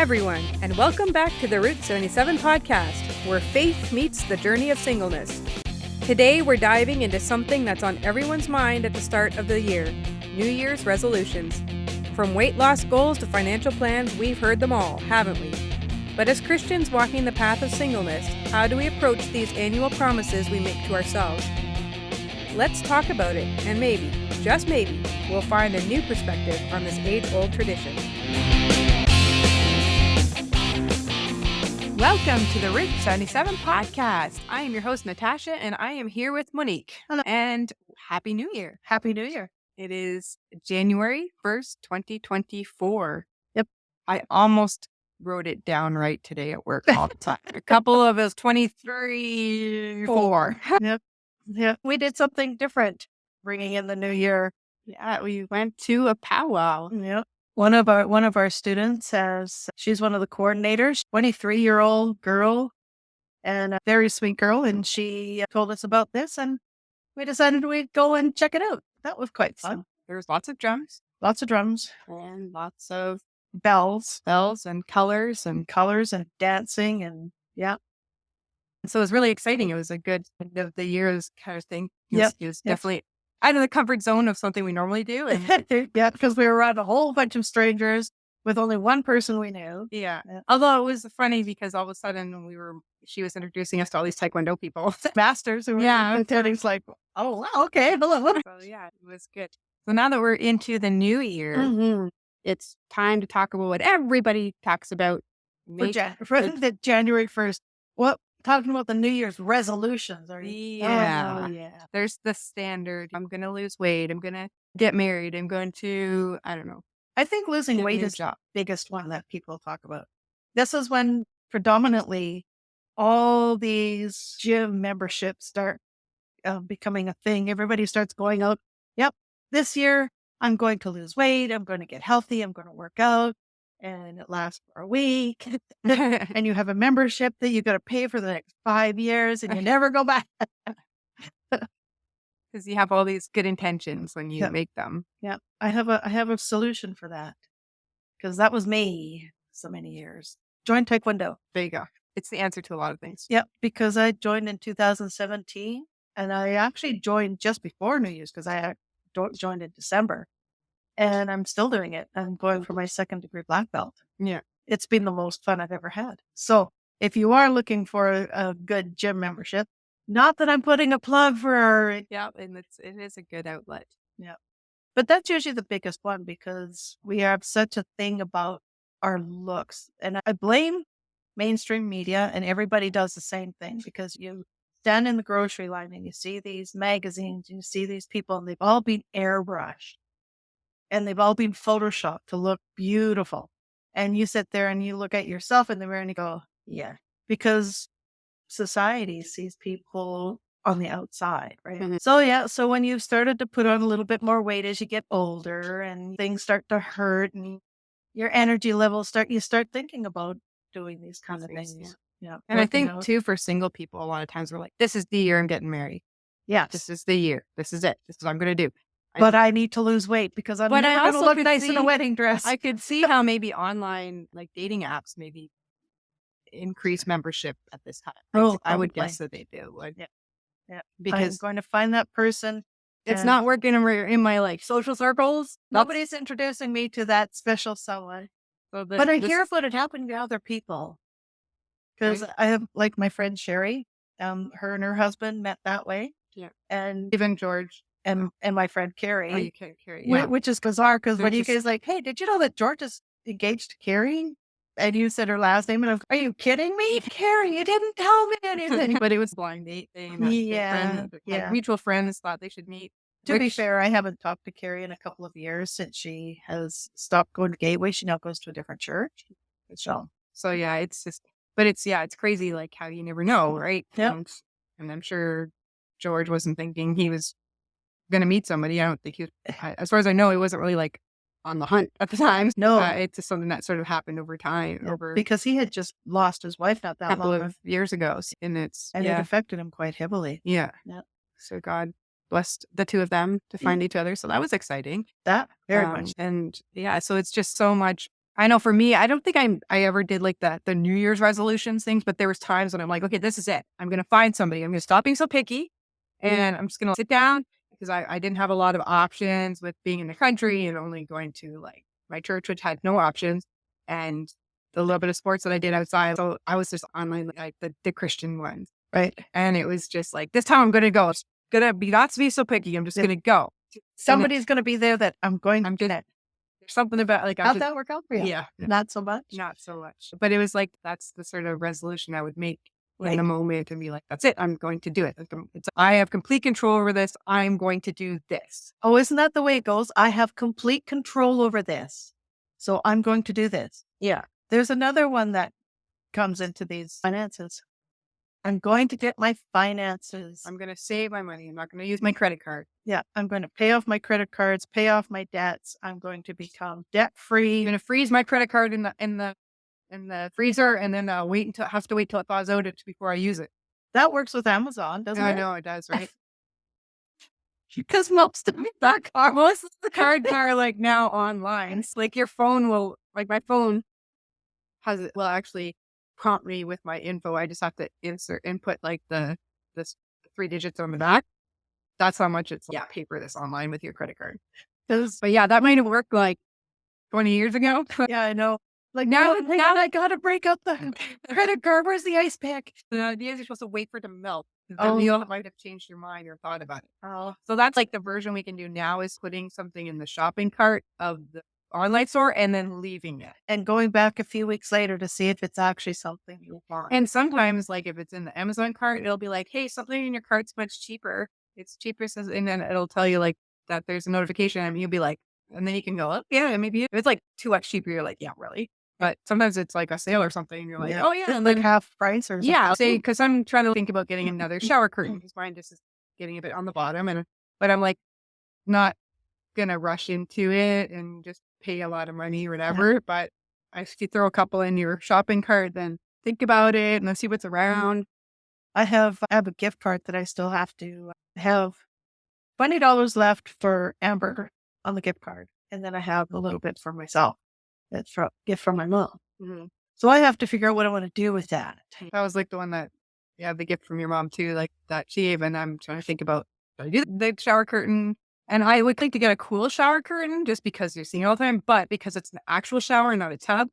everyone, and welcome back to the Route 77 podcast, where faith meets the journey of singleness. Today, we're diving into something that's on everyone's mind at the start of the year, New Year's resolutions. From weight loss goals to financial plans, we've heard them all, haven't we? But as Christians walking the path of singleness, how do we approach these annual promises we make to ourselves? Let's talk about it, and maybe, just maybe, we'll find a new perspective on this age-old tradition. Welcome to the Route 77 podcast. I am your host, Natasha, and I am here with Monique. Hello. And Happy New Year. Happy New Year. It is January 1st, 2024. Yep. I almost wrote it down right today at work all the time. A couple of us, 23, 4. Yep. Yeah. We did something different, bringing in the new year. Yeah, we went to a powwow. Yep. One of our students she's one of the coordinators, 23-year-old girl, and a very sweet girl, and she told us about this, and we decided we'd go and check it out. That was quite fun. There's lots of drums. Lots of drums. And lots of bells and colors and dancing, and yeah. So it was really exciting. It was a good end of the year's kind of thing. It was definitely out of the comfort zone of something we normally do. And yeah, because we were around a whole bunch of strangers with only one person we knew. Yeah. Although it was funny because all of a sudden she was introducing us to all these Taekwondo people. Masters. Who were it's like, oh, wow, okay, hello. So yeah, it was good. So now that we're into the new year, it's time to talk about what everybody talks about. For the January 1st. Talking about the New Year's resolutions. Are you? Yeah. Oh, yeah. There's the standard. I'm going to lose weight. I'm going to get married. I'm going to, I don't know. I think losing weight is the biggest one that people talk about. This is when predominantly all these gym memberships start becoming a thing. Everybody starts going out. Yep. This year, I'm going to lose weight. I'm going to get healthy. I'm going to work out. And it lasts for a week. And you have a membership that you got to pay for the next 5 years, and you never go back. Because you have all these good intentions when you make them. Yeah. I have a solution for that. Because that was me so many years. Join Taekwondo. There you go. It's the answer to a lot of things. Yep. Because I joined in 2017, and I actually joined just before New Year's because I joined in December. And I'm still doing it. I'm going for my 2nd degree black belt. Yeah. It's been the most fun I've ever had. So if you are looking for a good gym membership, not that I'm putting a plug for. Yeah, and it is a good outlet. Yeah. But that's usually the biggest one because we have such a thing about our looks. And I blame mainstream media, and everybody does the same thing because you stand in the grocery line and you see these magazines and you see these people, and they've all been airbrushed. And they've all been photoshopped to look beautiful. And you sit there and you look at yourself in the mirror and you go, yeah, because society sees people on the outside, right? Mm-hmm. So when you've started to put on a little bit more weight as you get older and things start to hurt and your energy levels you start thinking about doing these kind of things. Yeah. And I think too, for single people, a lot of times we're like, this is the year I'm getting married. Yeah. This is the year. This is it. This is what I'm going to do. But I need to lose weight because I'm never going to look nice in a wedding dress. I could see how maybe online, like dating apps, maybe increase membership at this time. I would guess that they do. Yeah. Because I'm going to find that person. It's not working in my like social circles. Nobody's introducing me to that special someone. But I hear what had happened to other people. Because I have like my friend Sherry, her and her husband met that way. Yeah. And even George. And my friend Carrie. Oh, you can't Carrie. Yeah. Which is bizarre because when you guys like, hey, did you know that George is engaged to Carrie? And you said her last name, and I was, are you kidding me? Carrie, you didn't tell me anything. But it was a blind date thing. Yeah. Mutual friends thought they should meet. To be fair, I haven't talked to Carrie in a couple of years since she has stopped going to Gateway. She now goes to a different church. So yeah, it's just, but it's crazy like how you never know, right? Yeah. And I'm sure George wasn't thinking he was going to meet somebody. I don't think he was, as far as I know, he wasn't really like on the hunt at the time. No. It's just something that sort of happened over time. Because he had just lost his wife not that long. Of years ago. And it affected him quite heavily. Yeah. So God blessed the two of them to find each other. So that was exciting. That very much. And yeah, so it's just so much I know for me, I don't think I ever did like the New Year's resolutions things, but there was times when I'm like, okay, this is it. I'm going to find somebody. I'm going to stop being so picky and I'm just going to sit down because I didn't have a lot of options with being in the country and only going to like my church, which had no options, and the little bit of sports that I did outside. So I was just online, like the Christian ones. Right. And it was just like, this time I'm going to go. It's going to be not to be so picky. I'm just going to go. Somebody's going to be there that I'm just, there's something about like, how'd that work out for you? Yeah. Not so much. Not so much. But it was like, that's the sort of resolution I would make in the moment and be like, that's it. I'm going to do it. I have complete control over this. I'm going to do this. Oh, isn't that the way it goes? I have complete control over this. So I'm going to do this. Yeah. There's another one that comes into these finances. I'm going to get my finances. I'm going to save my money. I'm not going to use my credit card. Yeah. I'm going to pay off my credit cards, pay off my debts. I'm going to become debt free. I'm going to freeze my credit card in the freezer and then have to wait till it thaws out before I use it. That works with Amazon, doesn't it? I know it does, right? Because most of the cards are like now online. So, like your phone will, like my phone will actually prompt me with my info. I just have to input like the 3 digits on the back. That's how much it's paper this online with your credit card. But yeah, that might have worked like 20 years ago. Yeah, I know. Like now I gotta break up the credit card. Where's the ice pick? The idea is you're supposed to wait for it to melt. Oh, you might have changed your mind or thought about it. Oh, so that's like the version we can do now is putting something in the shopping cart of the online store and then leaving it and going back a few weeks later to see if it's actually something you want. And sometimes, like if it's in the Amazon cart, it'll be like, "Hey, something in your cart's much cheaper. It's cheaper," and then it'll tell you like that there's a notification, and you'll be like, and then you can go, "Oh, yeah, maybe if it's like 2x cheaper." You're like, "Yeah, really." But sometimes it's like a sale or something, and you're like, "Oh yeah," and like half price or something. Yeah, say because I'm trying to think about getting another shower curtain because mine just is getting a bit on the bottom, but I'm like not gonna rush into it and just pay a lot of money or whatever. Yeah. But if you throw a couple in your shopping cart, then think about it and let's see what's around. I have a gift card that I still have to have $20 left for Amber on the gift card, and then I have a little bit for myself. That's a gift from my mom. Mm-hmm. So I have to figure out what I want to do with that. That was like the one that, the gift from your mom too, like that she gave. And I'm trying to think about, should I do the shower curtain? And I would like to get a cool shower curtain just because you're seeing it all the time. But because it's an actual shower, not a tub,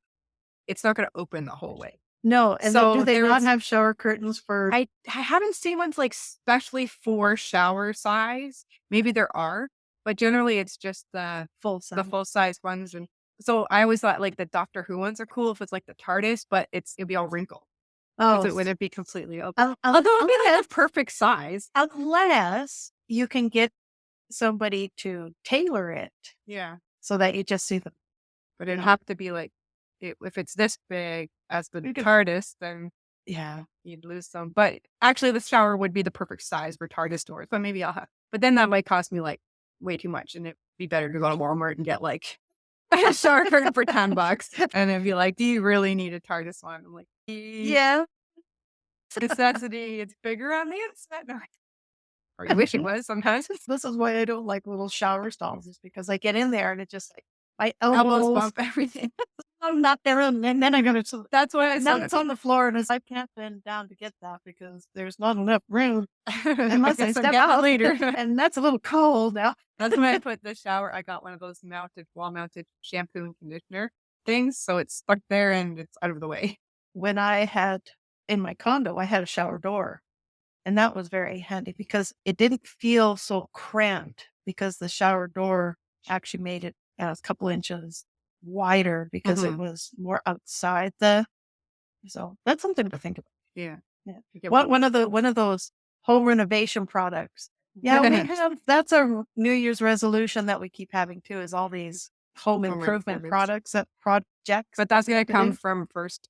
it's not going to open the whole way. No. And so do they not have shower curtains for? I haven't seen ones like specially for shower size. Maybe there are, but generally it's just the full size ones. And so I always thought like the Doctor Who ones are cool if it's like the TARDIS, but it'd be all wrinkled. Oh, so it wouldn't be completely open. Although it would have perfect size. Unless you can get somebody to tailor it. Yeah. So that you just see them. But it'd have to be like, if it's this big as the TARDIS, then you'd lose some. But actually the shower would be the perfect size for TARDIS doors. But maybe but then that might cost me like way too much. And it'd be better to go to Walmart and get like a shower curtain for $10. And it'd be like, do you really need a TARDIS one? I'm like, yeah. Necessity. It's bigger on the inside. No. Or you wish it was sometimes. This is why I don't like little shower stalls, is because I get in there and it just like my elbows bump everything. I'm not there, and then I gotta. That's why I said it's on the floor, and I can't bend down to get that because there's not enough room unless I step out later, and that's a little cold now. That's when I put the shower. I got one of those wall-mounted shampoo and conditioner things, so it's stuck there and it's out of the way. When I had in my condo, I had a shower door, and that was very handy because it didn't feel so cramped because the shower door actually made it a couple inches wider because it was more outside so that's something to think about. Yeah. One of those home renovation products. Yeah, that's our New Year's resolution that we keep having too, is all these home improvement projects. But that's going to come from first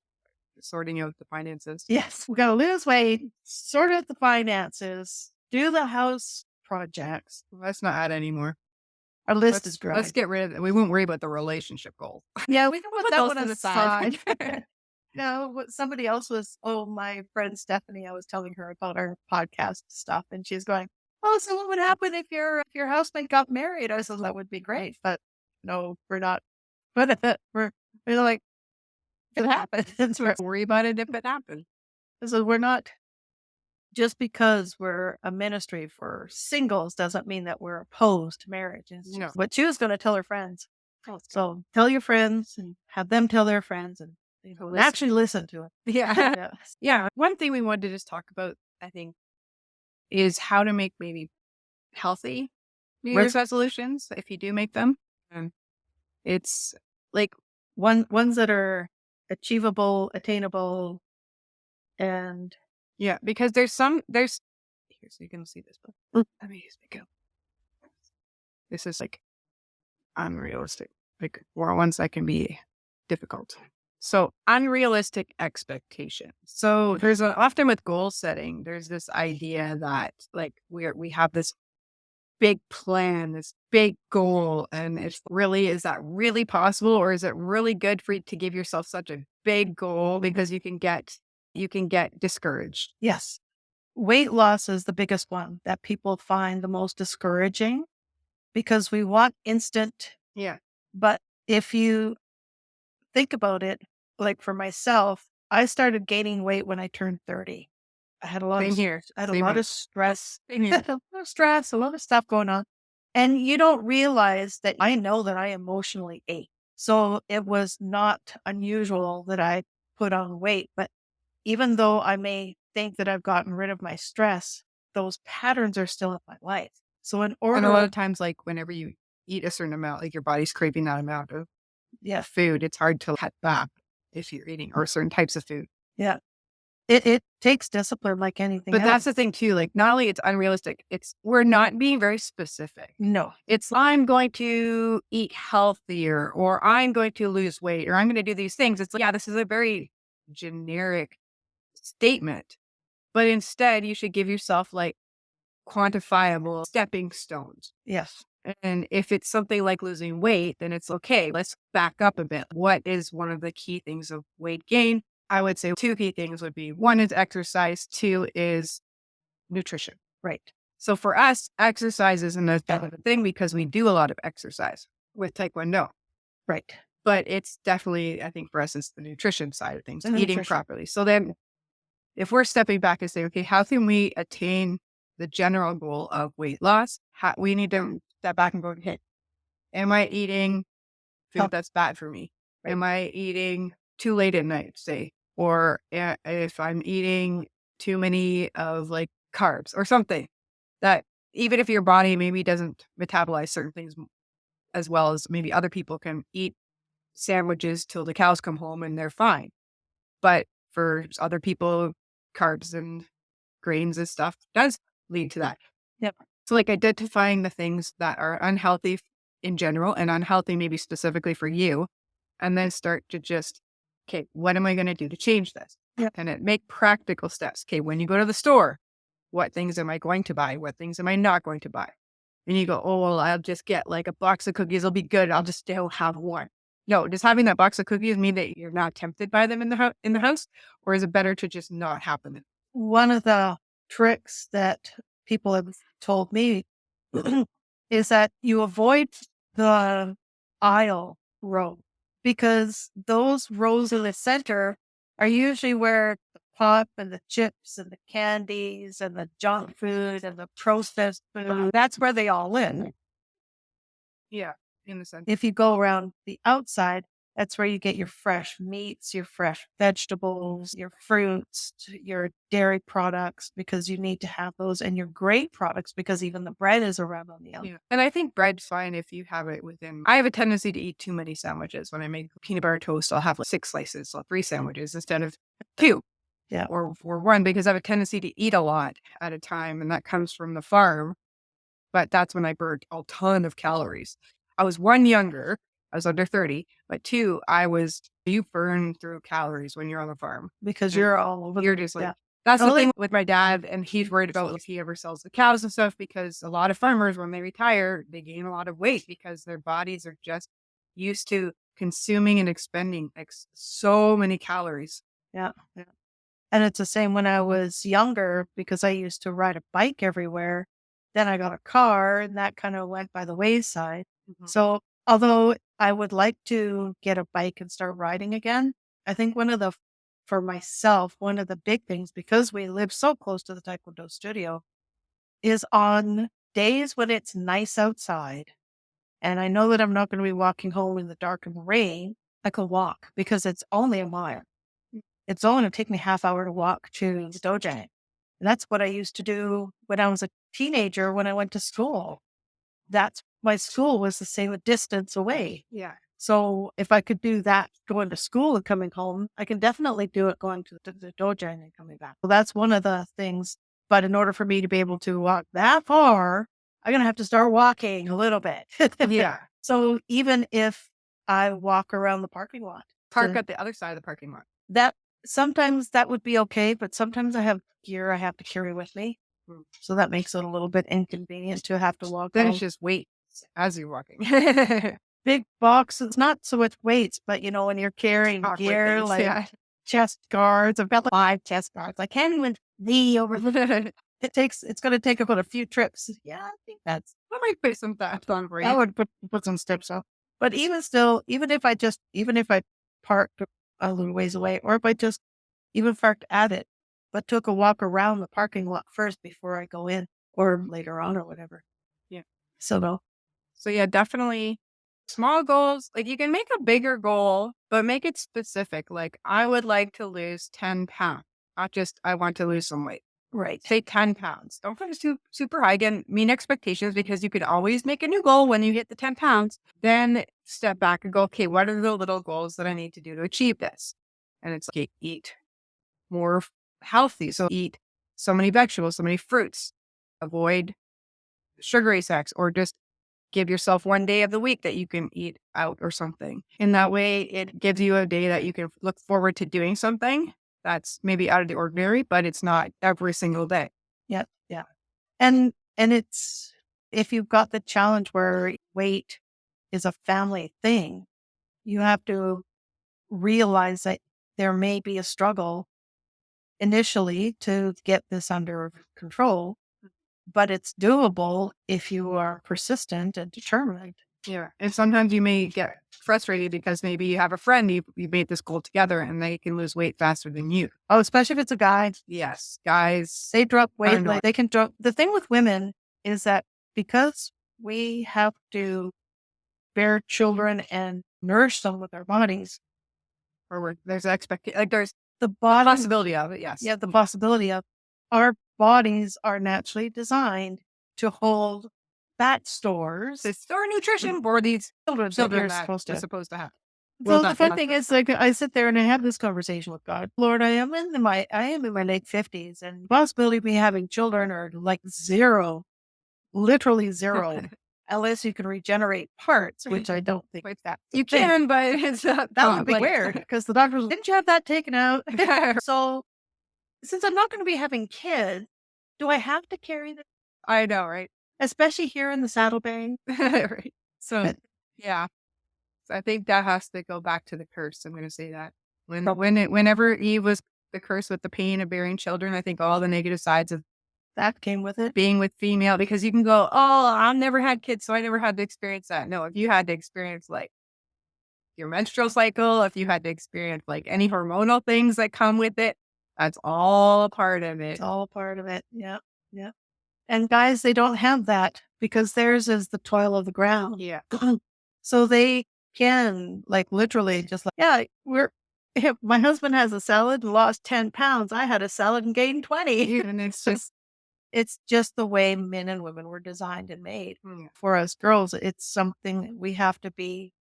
sorting out the finances. Yes. We got to lose weight, sort out the finances, do the house projects. Let's not add any more. Our list is dry. Let's get rid of it. We won't worry about the relationship goals. Yeah, we can put that one aside. No, somebody else my friend Stephanie, I was telling her about our podcast stuff, and she's going, "Oh, so what would happen if your housemate got married?" I said, "That would be great, but no, we're not. We're We're like, it happens. Worry about it if it happens. So we're not, just because we're a ministry for singles doesn't mean that we're opposed to marriage. No. But she was going to tell her friends. Oh, So tell your friends and have them tell their friends and actually listen to it. Yeah. Yeah. Yeah. One thing we wanted to just talk about, I think, is how to make maybe healthy New Year's resolutions if you do make them. And it's Like ones that are achievable, attainable, and yeah, because there's here, so you can see this, but let me use my go. This is like unrealistic, like or ones that can be difficult. So unrealistic expectations. So there's often with goal setting, there's this idea that like we have this big plan, this big goal, and it's really, is that really possible, or is it really good for you to give yourself such a big goal because you can get discouraged? yes, weight loss is the biggest one that people find the most discouraging because we want instant. Yeah. But if you think about it, like for myself, I started gaining weight when I turned 30. I had a lot Same of here. I had a Same lot here. of stress. Same here. A lot of stress, a lot of stuff going on. And you don't realize that I know that I emotionally ate. So it was not unusual that I put on weight. But even though I may think that I've gotten rid of my stress, those patterns are still in my life. So in And a order, lot of times, like whenever you eat a certain amount, like your body's craving that amount of yeah, food, it's hard to cut back if you're eating or certain types of food. yeah, it takes discipline like anything But else. that's the thing too. Like not only it's unrealistic, it's we're not being very specific. No, It's I'm going to eat healthier, or I'm going to lose weight, or I'm going to do these things. It's like, yeah, this is a very generic statement, but instead you should give yourself like quantifiable stepping stones. yes, And if it's something like losing weight, then it's okay. Let's back up a bit. What is one of the key things of weight gain? I would say two key things would be one is exercise, two is nutrition. right, So for us, exercise isn't a thing because we do a lot of exercise with Taekwondo. right. But it's definitely, I think for us, it's the nutrition side of things, The eating nutrition. properly. So then if we're stepping back and saying, okay, how can we attain the general goal of weight loss? We need to step back and go, okay, am I eating food that's bad for me? Right. Am I eating too late at night, say? Or if I'm eating too many of like carbs or something that even if your body maybe doesn't metabolize certain things as well as maybe other people can eat sandwiches till the cows come home and they're fine. But for other people, carbs and grains and stuff does lead to that. Yep. So like identifying the things that are unhealthy in general and unhealthy maybe specifically for you, and then start to just, okay, what am I going to do to change this? Yep. And it make practical steps. Okay, when you go to the store, what things am I going to buy? What things am I not going to buy? And you go, oh, well, I'll just get like a box of cookies. It'll be good. I'll just still have one. No, does having that box of cookies mean that you're not tempted by them in the house? Or is it better to just not have them? One of the tricks that people have told me is that you avoid the aisle row because those rows in the center are usually where the pop and the chips and the candies and the junk food and the processed food, that's where they all live. Yeah, in the center. If you go around the outside, that's where you get your fresh meats, your fresh vegetables, your fruits, your dairy products, because you need to have those, and your grain products, because even the bread is around on the outside. Yeah. And I think bread's fine if you have it within. I have a tendency to eat too many sandwiches. When I make peanut butter toast, I'll have like 6 slices, so 3 sandwiches instead of 2. Yeah. Or 1, because I have a tendency to eat a lot at a time, and that comes from the farm. But that's when I burned a ton of calories. I was 1 younger. I was under 30, but 2, you burn through calories when you're on the farm. Because you're all over. You're just like, that's the thing with my dad, and he's worried about if he ever sells the cows and stuff, because a lot of farmers, when they retire, they gain a lot of weight because their bodies are just used to consuming and expending like so many calories. Yeah. And it's the same when I was younger, because I used to ride a bike everywhere. Then I got a car, and that kind of went by the wayside. Mhm. So Although I would like to get a bike and start riding again. I think for myself, one of the big things, because we live so close to the Taekwondo studio, is on days when it's nice outside. And I know that I'm not going to be walking home in the dark and the rain. I could walk because it's only a mile. It's only going to take me half hour to walk to the dojo. And that's what I used to do when I was a teenager when I went to school. My school was the same distance away. Yeah. So if I could do that going to school and coming home, I can definitely do it going to the dojo and then coming back. So that's one of the things. But in order for me to be able to walk that far, I'm going to have to start walking a little bit. Yeah. So even if I walk around the parking lot, Park at the other side of the parking lot. that sometimes that would be okay, but sometimes I have gear I have to carry with me. So that makes it a little bit inconvenient to have to walk. Then it's just weight as you're walking. Big boxes, not so much weights, but when you're carrying gear like chest guards, I've got like 5 chest guards. I can't even knee over. It's going to take about a few trips. Yeah, I think I might put some steps on for you. I would put some steps up. But even still, even if I parked a little ways away, or if I just even parked at it, but took a walk around the parking lot first before I go in, or later on, or whatever. Yeah. So yeah, definitely small goals. Like you can make a bigger goal, but make it specific. Like I would like to lose 10 pounds, not just I want to lose some weight. Right. Say 10 pounds. Don't put it super high. Again, mean expectations, because you could always make a new goal when you hit the 10 pounds. Then step back and go, okay, what are the little goals that I need to do to achieve this? And it's like, eat more healthy. So eat so many vegetables, so many fruits, avoid sugary snacks, or just give yourself one day of the week that you can eat out or something. In that way, it gives you a day that you can look forward to doing something that's maybe out of the ordinary, but it's not every single day. Yeah. Yeah. And it's, if you've got the challenge where weight is a family thing, you have to realize that there may be a struggle initially to get this under control, but it's doable if you are persistent and determined. Yeah. And sometimes you may get frustrated because maybe you have a friend, you made this goal together and they can lose weight faster than you. Oh, especially if it's a guy. Yes. Guys, they drop weight. Like they can drop. The thing with women is that because we have to bear children and nourish them with our bodies, or there's an expectation, like there's the possibility of it. Yes. Yeah. The possibility of our bodies are naturally designed to hold fat stores. To store nutrition for these children are supposed to have. Well, the fun thing is, like, I sit there and I have this conversation with God. Lord, I am in my late 50s, and the possibility of me having children are like zero, literally zero, unless you can regenerate parts, which I don't think that you can, but it's not. That would be weird because the doctors didn't you have that taken out? So, since I'm not going to be having kids, do I have to carry this? I know, right? Especially here in the Saddlebang. Right. So, yeah. So I think that has to go back to the curse. I'm going to say that whenever Eve was the curse with the pain of bearing children, I think all the negative sides of that came with it, being with female, because you can go, oh, I've never had kids, so I never had to experience that. No, if you had to experience like your menstrual cycle, if you had to experience like any hormonal things that come with it, that's all a part of it. It's all a part of it. Yeah. Yeah. And guys, they don't have that because theirs is the toil of the ground. Yeah. So they can like literally just like, yeah, if my husband has a salad and lost 10 pounds. I had a salad and gained 20. And it's just the way men and women were designed and made. For us girls, it's something we have to be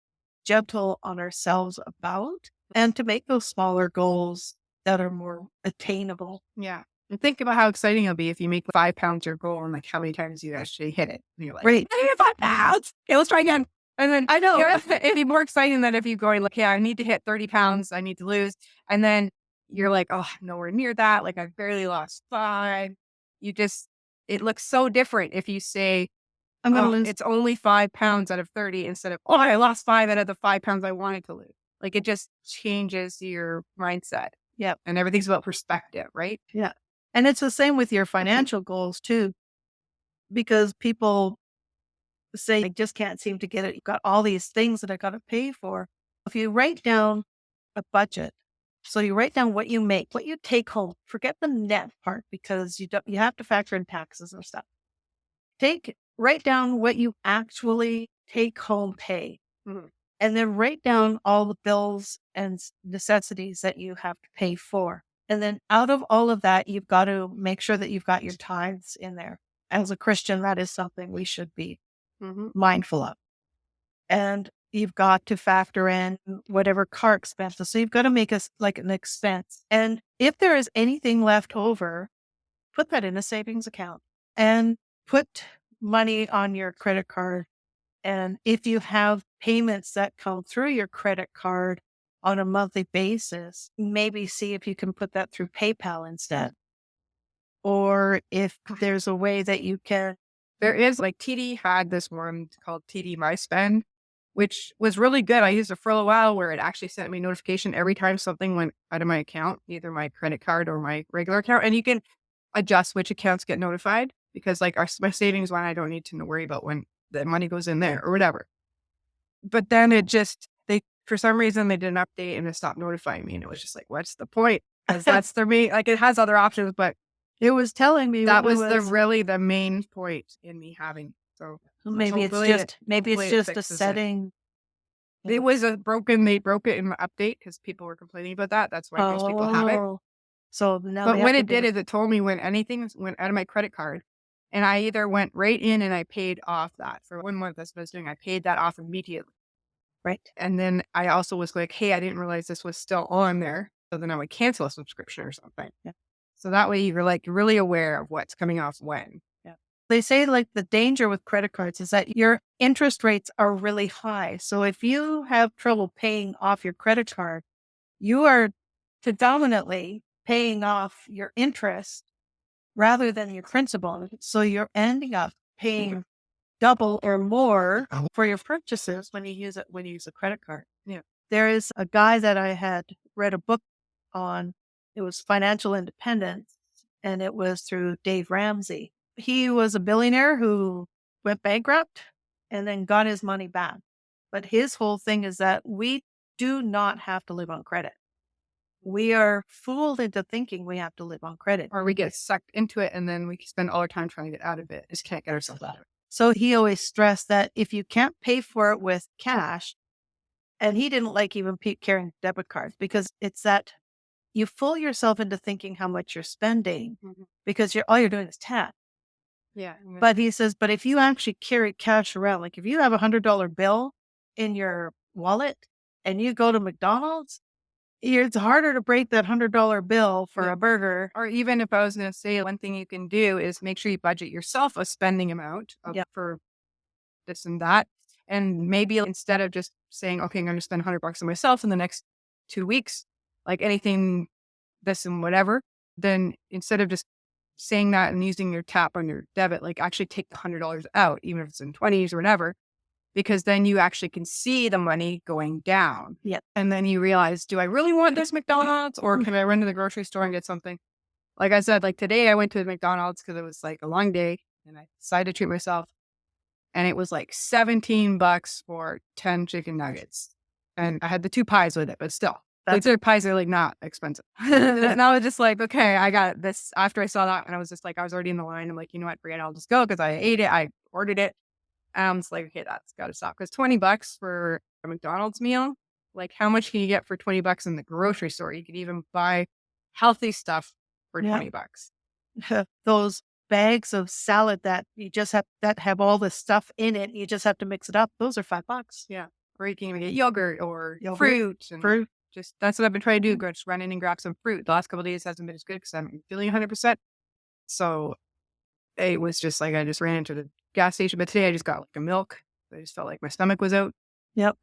gentle on ourselves about, and to make those smaller goals that are more attainable. Yeah. And think about how exciting it'll be if you make 5 pounds your goal and like how many times you actually hit it. And you're like, right, I hit 5 pounds. Okay, let's try again. And then I know it'd be more exciting than if you're going like, yeah, I need to hit 30 pounds. I need to lose. And then you're like, oh, nowhere near that. Like I've barely lost 5. It looks so different if you say, I'm going to lose. It's only 5 pounds out of 30 instead of, oh, I lost 5 out of the 5 pounds I wanted to lose. Like it just changes your mindset. Yeah. And everything's about perspective, right? Yeah. And it's the same with your financial goals too, because people say, I just can't seem to get it. You've got all these things that I got to pay for. If you write down a budget, so you write down what you make, what you take home, forget the net part because you have to factor in taxes and stuff. Write down what you actually take home pay. Mhm. And then write down all the bills and necessities that you have to pay for. And then out of all of that, you've got to make sure that you've got your tithes in there. As a Christian, that is something we should be mindful of. And you've got to factor in whatever car expenses. So you've got to make us like an expense. And if there is anything left over, put that in a savings account and put money on your credit card. And if you have payments that come through your credit card on a monthly basis, maybe see if you can put that through PayPal instead. Or if there's a way that you can. There is like TD had this one called TD My Spend, which was really good. I used it for a while where it actually sent me notification every time something went out of my account, either my credit card or my regular account. And you can adjust which accounts get notified because like my savings one, I don't need to worry about when the money goes in there or whatever. But then for some reason they did an update and it stopped notifying me. And it was just like, what's the point? Because that's their main, like it has other options, but it was telling me that was the main point in me having. So maybe it's just a setting. It was they broke it in the update because people were complaining about that. That's why most people have it. So now, but when it did is it told me when anything went out of my credit card, and I either went right in and I paid off that for 1 month. That's what I was doing. I paid that off immediately. Right. And then I also was like, hey, I didn't realize this was still on there. So then I would cancel a subscription or something. Yeah. So that way you're like really aware of what's coming off when. Yeah. They say like the danger with credit cards is that your interest rates are really high. So if you have trouble paying off your credit card, you are predominantly paying off your interest rather than your principal. So you're ending up paying double or more for your purchases when you use a credit card. Yeah. There is a guy that I had read a book on. It was Financial Independence, and it was through Dave Ramsey. He was a billionaire who went bankrupt and then got his money back. But his whole thing is that we do not have to live on credit. We are fooled into thinking we have to live on credit. Or we get sucked into it and then we spend all our time trying to get out of it. Just can't get ourselves out of it. So he always stressed that if you can't pay for it with cash, and he didn't like even carrying debit cards because it's that you fool yourself into thinking how much you're spending because all you're doing is tap. Yeah. But he says, but if you actually carry cash around, like if you have $100 bill in your wallet and you go to McDonald's, it's harder to break that $100 bill for a burger. Or even if I was going to say one thing you can do is make sure you budget yourself a spending amount for this and that. And maybe instead of just saying, okay, I'm going to spend $100 on myself in the next 2 weeks, like anything, this and whatever, then instead of just saying that and using your tap on your debit, like actually take the $100 out, even if it's in 20s or whatever, because then you actually can see the money going down. Yeah. And then you realize, do I really want this McDonald's or can I run to the grocery store and get something? Like I said, like today I went to the McDonald's because it was like a long day and I decided to treat myself. And it was like $17 for 10 chicken nuggets. And I had the 2 pies with it, but still. Like their pies are like not expensive. And I was just like, okay, I got this. After I saw that, and I was just like, I was already in the line. I'm like, you know what, forget it. I'll just go because I ate it. I ordered it. And I'm just like, okay, that's got to stop. Because $20 for a McDonald's meal, like how much can you get for $20 in the grocery store? You could even buy healthy stuff for $20. Those bags of salad that you just have all the stuff in it. You just have to mix it up. Those are $5. Yeah. Or you can even get yogurt or fruit. And just that's what I've been trying to do. Just run in and grab some fruit. The last couple of days hasn't been as good because I'm feeling 100%. So it was just like I just ran into the gas station. But today I just got like a milk. I just felt like my stomach was out. Yep.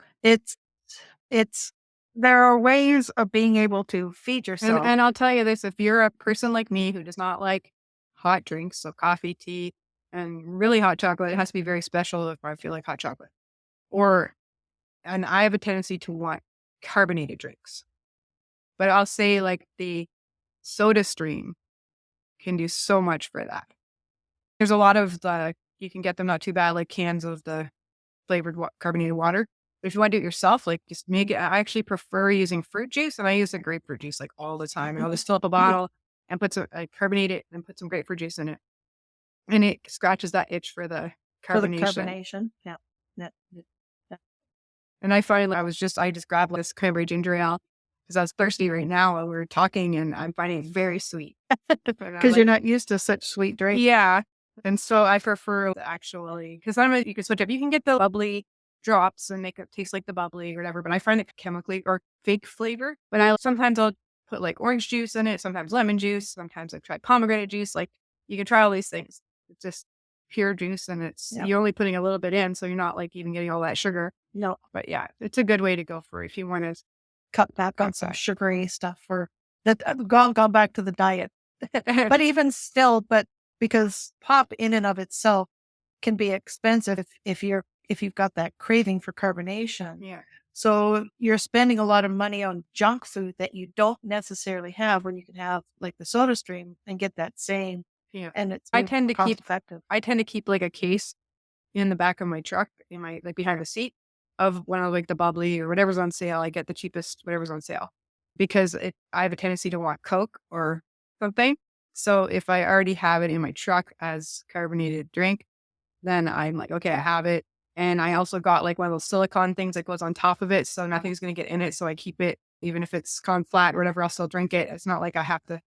There are ways of being able to feed yourself. And I'll tell you this, if you're a person like me who does not like hot drinks, so coffee, tea, and really hot chocolate, it has to be very special if I feel like hot chocolate. And I have a tendency to want carbonated drinks. But I'll say like the Soda Stream can do so much for that. There's a lot of the, you can get them not too bad, like cans of the flavored carbonated water. But if you want to do it yourself, like just make it. I actually prefer using fruit juice, and I use the grapefruit juice like all the time. I'll just fill up a bottle and put some carbonate it and put some grapefruit juice in it, and it scratches that itch for the For the carbonation. carbonation. Yeah. Yeah. Yeah. And I find I just grabbed this cranberry ginger ale because I was thirsty right now while we were talking, and I'm finding it very sweet. Because you're not used to such sweet drink. Yeah. And so I prefer actually, because you can switch up. You can get the bubbly drops and make it taste like the bubbly or whatever, but I find it chemically or fake flavor. But sometimes I'll put like orange juice in it, sometimes lemon juice, sometimes I've tried pomegranate juice. Like you can try all these things. It's just pure juice, and you're only putting a little bit in, so you're not like even getting all that sugar. No. But yeah, it's a good way to go for if you want to cut back on some sugary stuff for that. Gone back to the diet. But even still, because pop in and of itself can be expensive if you've got that craving for carbonation. Yeah. So you're spending a lot of money on junk food that you don't necessarily have when you can have like the Soda Stream and get that same. Yeah. And it's cost effective. I tend to keep like a case in the back of my truck, in my like behind the seat, of when I like the bubbly or whatever's on sale. I get the cheapest whatever's on sale because I have a tendency to want Coke or something. So if I already have it in my truck as carbonated drink, then I'm like, okay, I have it. And I also got like one of those silicone things that goes on top of it, so nothing's going to get in it. So I keep it, even if it's gone flat or whatever, I'll still drink it. It's not like I have to.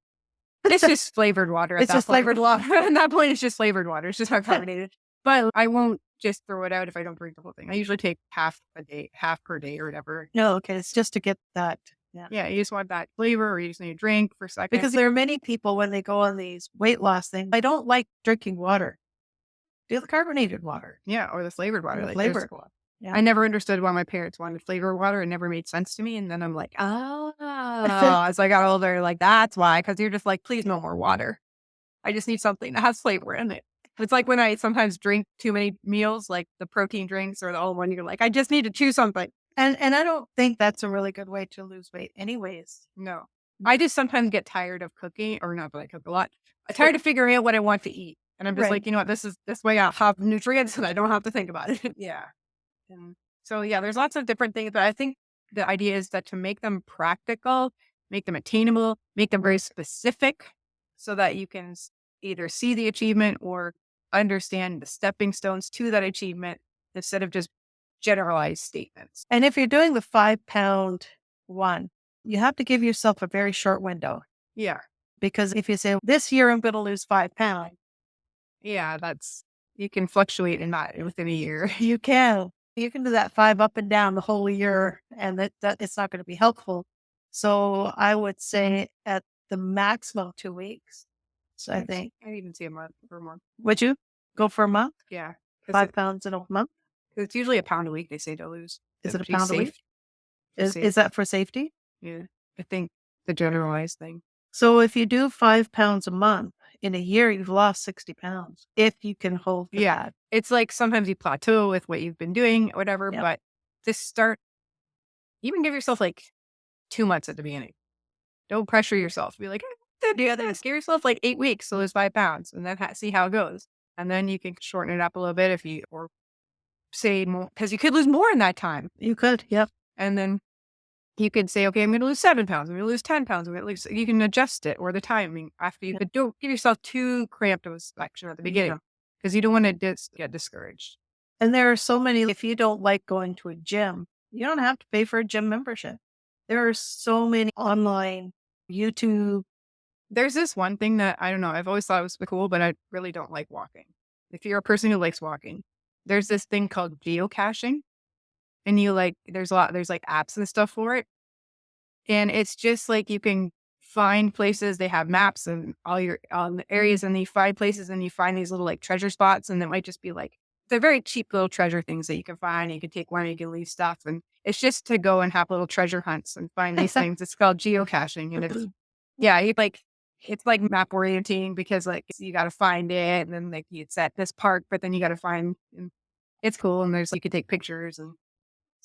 It's just flavored water. It's just flavored water. At that point, it's just flavored water. It's just not carbonated. But I won't just throw it out if I don't drink the whole thing. I usually take half per day or whatever. No, okay. It's just to get that. Yeah. Yeah, you just want that flavor, or you just need a drink for a second. Because there are many people when they go on these weight loss things, I don't like drinking water. Do the carbonated water. Yeah, or the flavored water. Flavored water. Yeah. I never understood why my parents wanted flavored water. It never made sense to me. And then I'm like, oh, as I got older, like, that's why. Because you're just like, please, no more water. I just need something that has flavor in it. It's like when I sometimes drink too many meals, like the protein drinks or the all one, you're like, I just need to choose something. And I don't think that's a really good way to lose weight anyways. No. I just sometimes get tired of cooking, or not that I cook a lot. I'm tired of figuring out what I want to eat. And I'm just like, you know what, this way I'll have nutrients and I don't have to think about it. Yeah. And so, yeah, there's lots of different things, but I think the idea is that to make them practical, make them attainable, make them very specific so that you can either see the achievement or understand the stepping stones to that achievement instead of just generalized statements. And if you're doing the 5-pound one, you have to give yourself a very short window. Yeah. Because if you say, this year I'm going to lose 5 pounds. Yeah, you can fluctuate in that within a year. You can do that 5 up and down the whole year, and that it's not going to be helpful. So I would say at the maximum 2 weeks. So I think I'd even say a month or more. Would you go for a month? Yeah. 5 pounds in a month? It's usually a pound a week, they say, to lose. Is it a pound a week? Is that for safety? Yeah. I think the generalized thing. So if you do 5 pounds a month, in a year, you've lost 60 pounds if you can hold that. It's like sometimes you plateau with what you've been doing, whatever, but just start, even give yourself like 2 months at the beginning. Don't pressure yourself. Be like, do this. Give yourself like 8 weeks to lose 5 pounds and then see how it goes. And then you can shorten it up a little bit or say more, because you could lose more in that time. You could, yep. And then you could say, okay, I'm going to lose 7 pounds. I'm going to lose 10 pounds. You can adjust it or the timing after you could don't give yourself too cramped of a section at the beginning because you don't want to get discouraged. And there are so many, if you don't like going to a gym, you don't have to pay for a gym membership. There are so many online, YouTube. There's this one thing that I don't know. I've always thought it was cool, but I really don't like walking. If you're a person who likes walking, there's this thing called geocaching. And there's like apps and stuff for it. And it's just like you can find places, they have maps and all your areas, and you find places and you find these little like treasure spots. And it might just be like, they're very cheap little treasure things that you can find. You can take one, you can leave stuff. And it's just to go and have little treasure hunts and find these things. It's called geocaching. And it's like map orienting because like you got to find it. And then like it's at this park, but then you got to find, and it's cool. And you can take pictures and.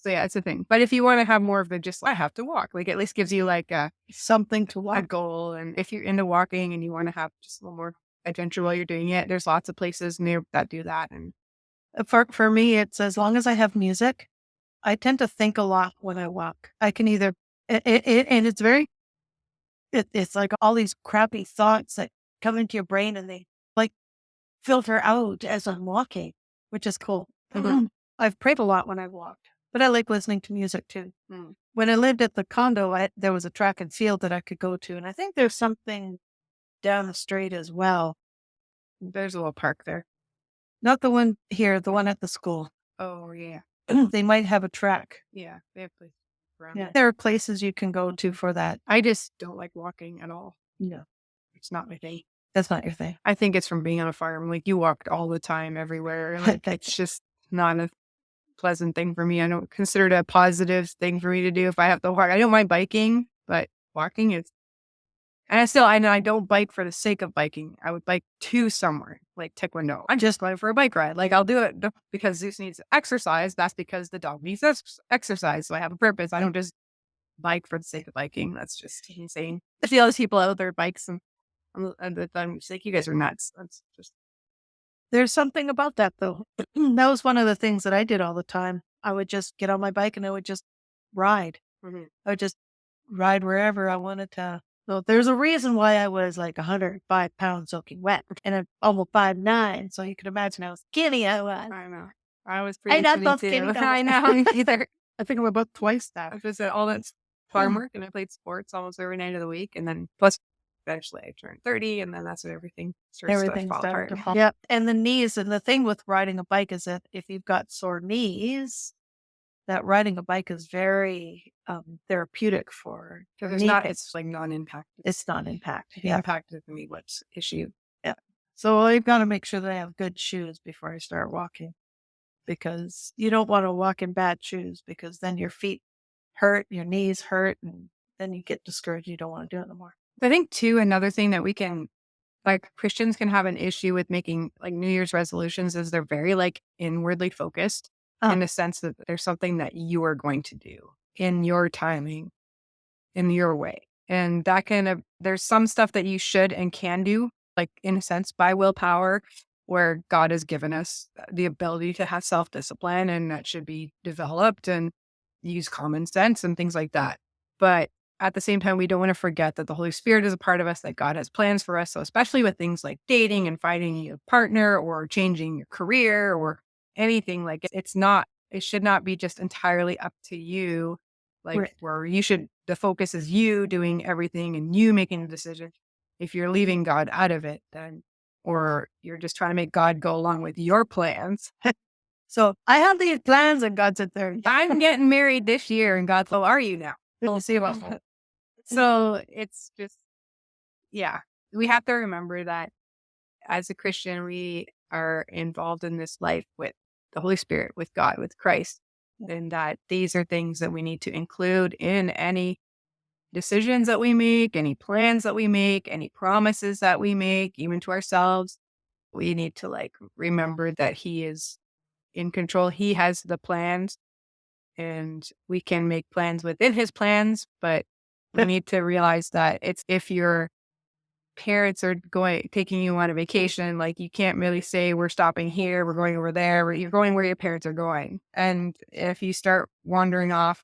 So yeah, it's a thing. But if you want to have more of the I have to walk, like at least gives you like something to walk, a goal. And if you're into walking and you want to have just a little more adventure while you're doing it. There's lots of places near that do that. And For me, it's as long as I have music, I tend to think a lot when I walk. I can either, and it's it's like all these crappy thoughts that come into your brain and they like filter out as I'm walking, which is cool. Mhm. I've prayed a lot when I've walked, but I like listening to music too. Mm. When I lived at the condo, there was a track and field that I could go to. And I think there's something down the street as well. There's a little park there. Not the one here, the one at the school. Oh, yeah. They might have a track. Yeah. They have places around Yeah. there. There are places you can go to for that. I just don't like walking at all. No, It's not my thing. that's not your thing. I think it's from being on a farm. Like, you walked all the time everywhere. Like, it's just not a pleasant thing for me. I don't consider it a positive thing for me to do if I have to walk. I don't mind biking, but walking is. And I know I don't bike for the sake of biking. I would bike to somewhere, like Taekwondo. I'm just going for a bike ride. Like, I'll do it because Zeus needs exercise. That's because the dog needs exercise. So I have a purpose. I don't just bike for the sake of biking. That's just insane. I see all these people out there bikes and I'm just like, you guys are nuts. That's just. There's something about that though. That was one of the things that I did all the time. I would just get on my bike and I would just ride. Mhm. I would just ride wherever I wanted to. So there's a reason why I was like 105 pounds soaking wet and I'm almost 5'9". So you can imagine how skinny I was. I know. I was pretty not skinny so too. skinny though. I know either. I think I'm about twice that. I just did all that farm work and I played sports almost every night of the week. And then plus eventually I turned 30 and then that's when everything starts to fall apart. Yeah. And the knees. And the thing with riding a bike is that if you've got sore knees, that riding a bike is very therapeutic for There's knee not, pain. it's like non-impacted. It's not impacted. Yeah. Impacted me what's issue. Yeah. So I've got to make sure that I have good shoes before I start walking because you don't want to walk in bad shoes because then your feet hurt, your knees hurt, and then you get discouraged. You don't want to do it anymore. I think too, another thing that we can, like Christians can have an issue with making like New Year's resolutions is they're very like inwardly focused in the sense that there's something that you are going to do in your timing, in your way. And that kind of, there's some stuff that you should and can do, like in a sense, by willpower, where God has given us the ability to have self-discipline and that should be developed and use common sense and things like that. But at the same time, we don't want to forget that the Holy Spirit is a part of us, that God has plans for us. So especially with things like dating and finding a partner or changing your career or anything, like it should not be just entirely up to you. Like Right. where the focus is you doing everything and you making the decision. If you're leaving God out of it, then, or you're just trying to make God go along with your plans. So I have these plans and God said there. I'm getting married this year and God's, oh, are you now? We'll see about that. So it's just, yeah, we have to remember that as a Christian, we are involved in this life with the Holy Spirit, with God, with Christ, and that these are things that we need to include in any decisions that we make, any plans that we make, any promises that we make, even to ourselves. We need to like remember that He is in control. He has the plans and we can make plans within His plans, but we need to realize that it's if your parents are taking you on a vacation, like you can't really say we're stopping here, we're going over there. You're going where your parents are going. And if you start wandering off,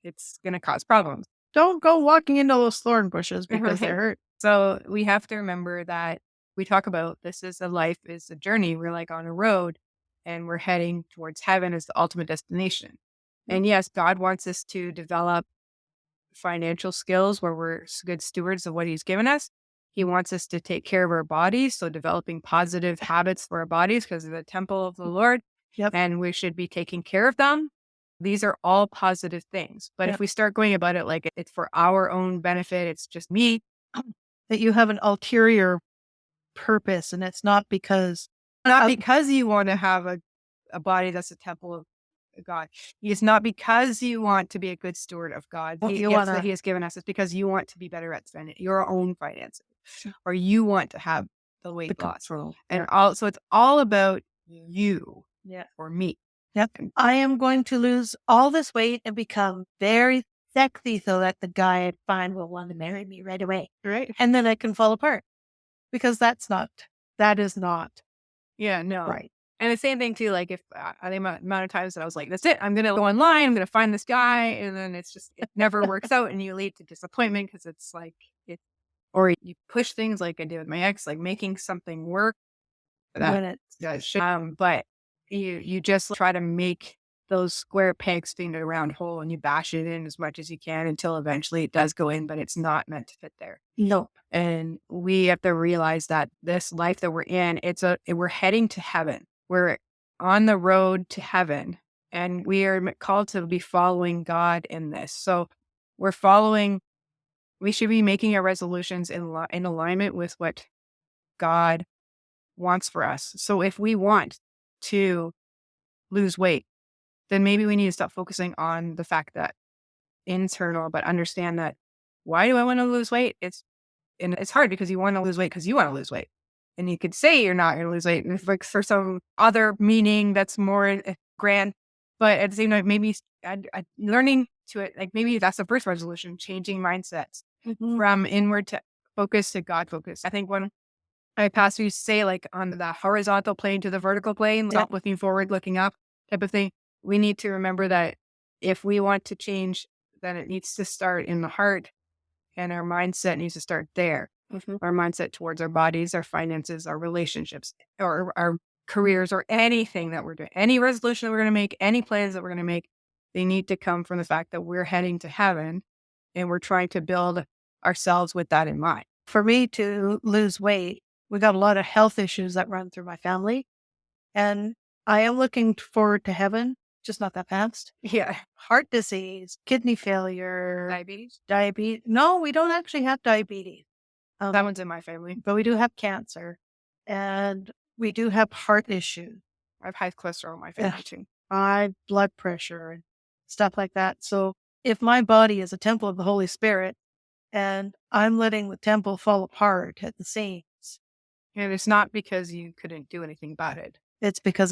it's going to cause problems. Don't go walking into those thorn bushes because they hurt. So we have to remember that we talk about this is a journey. We're like on a road and we're heading towards heaven as the ultimate destination. And yes, God wants us to develop financial skills where we're good stewards of what He's given us. He wants us to take care of our bodies. So developing positive habits for our bodies because they're the temple of the Lord. Yep. And we should be taking care of them. These are all positive things. But if we start going about it like it's for our own benefit, it's just me. That you have an ulterior purpose and it's not because you want to have a body that's a temple of God. It's not because you want to be a good steward of God. That He has given us. It's because you want to be better at spending your own finances, or you want to have the weight loss. And also, it's all about you, or me. Yep. I am going to lose all this weight and become very sexy so that the guy I find will want to marry me right away. Right. And then I can fall apart. because that is not Yeah, no. right. And the same thing too, like if the amount of times that I was like, that's it, I'm going to go online, I'm going to find this guy. And then it never works out and you lead to disappointment because it's like, or you push things like I did with my ex, like making something work that When it's should, but you just try to make those square pegs fit in a round hole and you bash it in as much as you can until eventually it does go in, but it's not meant to fit there. no, And we have to realize that this life that we're in, we're heading to heaven. We're on the road to heaven and we are called to be following God in this. So we should be making our resolutions in alignment with what God wants for us. So if we want to lose weight, then maybe we need to stop focusing on the fact that internal, but understand that why do I want to lose weight? It's hard because you want to lose weight because you want to lose weight. And you could say you're not going to lose weight and like for some other meaning that's more grand. But at the same time, maybe learning to it, like maybe that's the first resolution, changing mindsets from inward to focus to God focus. I think when my pastor used to say, like on the horizontal plane to the vertical plane, stop looking forward, looking up type of thing. We need to remember that if we want to change, then it needs to start in the heart and our mindset needs to start there. Our mindset towards our bodies, our finances, our relationships, or our careers, or anything that we're doing, any resolution that we're going to make, any plans that we're going to make, they need to come from the fact that we're heading to heaven and we're trying to build ourselves with that in mind. For me to lose weight, we got a lot of health issues that run through my family. And I am looking forward to heaven, just not that fast. Yeah. Heart disease, kidney failure, Diabetes. No, we don't actually have diabetes. That one's in my family. But we do have cancer and we do have heart issues. I have high cholesterol in my family too. High blood pressure and stuff like that. So if my body is a temple of the Holy Spirit and I'm letting the temple fall apart at the seams, and it's not because you couldn't do anything about it. it's because